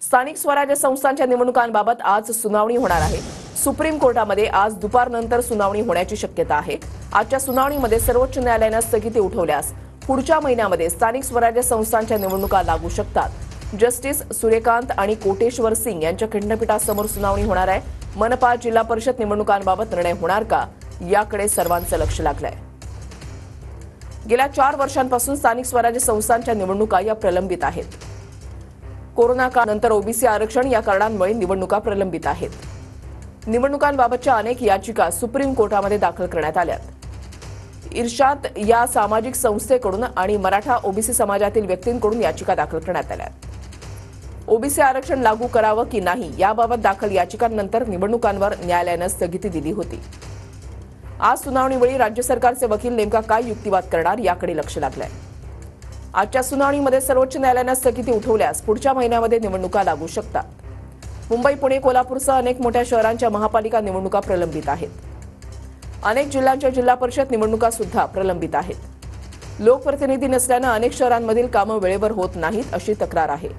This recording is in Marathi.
स्थानिक स्वराज्य संस्थांच्या निवडणुकांबाबत आज सुनावणी होणार आहे। सुप्रीम कोर्टामध्ये आज दुपारनंतर सुनावणी होण्याची शक्यता आहे। आजच्या सुनावणीमध्ये सर्वोच्च न्यायालयाने स्थगिती उठवल्यास पुढच्या महिन्यामध्ये स्थानिक स्वराज्य संस्थांच्या निवडणुका लागू शकतात। जस्टिस सूर्यकांत आणि कोटेश्वर सिंग यांच्या खंडपीठासमोर सुनावणी होणार आहे। मनपा जिल्हा परिषद निवडणुकांबाबत निर्णय होणार का याकडे सर्वांचं लक्ष लागलंय। गेल्या 4 वर्षांपासून स्थानिक स्वराज्य संस्थांच्या निवडणुका या प्रलंबित आहेत। कोरोना काळानंतर ओबीसी आरक्षण या कारणांमुळे निवडणुका प्रलंबित आहेत। निवडणुकांबाबतच्या अनेक याचिका सुप्रीम कोर्टामध्ये दाखल करण्यात आल्यात। इर्शाद या सामाजिक संस्थेकडून आणि मराठा ओबीसी समाजातील व्यक्तींकडून याचिका दाखल करण्यात आल्यात। ओबीसी आरक्षण लागू करावं की नाही याबाबत दाखल याचिकांनंतर निवडणुकांवर न्यायालयाने स्थगिती दिली होती। आज सुनावणीवेळी राज्य सरकारचे वकील नेमका काय युक्तिवाद करणार याकडे लक्ष लागलंय। आजच्या सुनावणीमध्ये सर्वोच्च न्यायालयाने स्थगिती उठवल्यास पुढच्या महिन्यामध्ये निवडणुका लागू शकतात। मुंबई, पुणे, कोल्हापूरसह अनेक मोठ्या शहरांच्या महापालिका निवडणुका प्रलंबित आहेत। अनेक जिल्ह्यांच्या जिल्हा परिषद निवडणुका सुद्धा प्रलंबित आहेत। लोकप्रतिनिधी नसल्याने अनेक शहरांमधील कामं वेळेवर होत नाहीत अशी तक्रार आहे।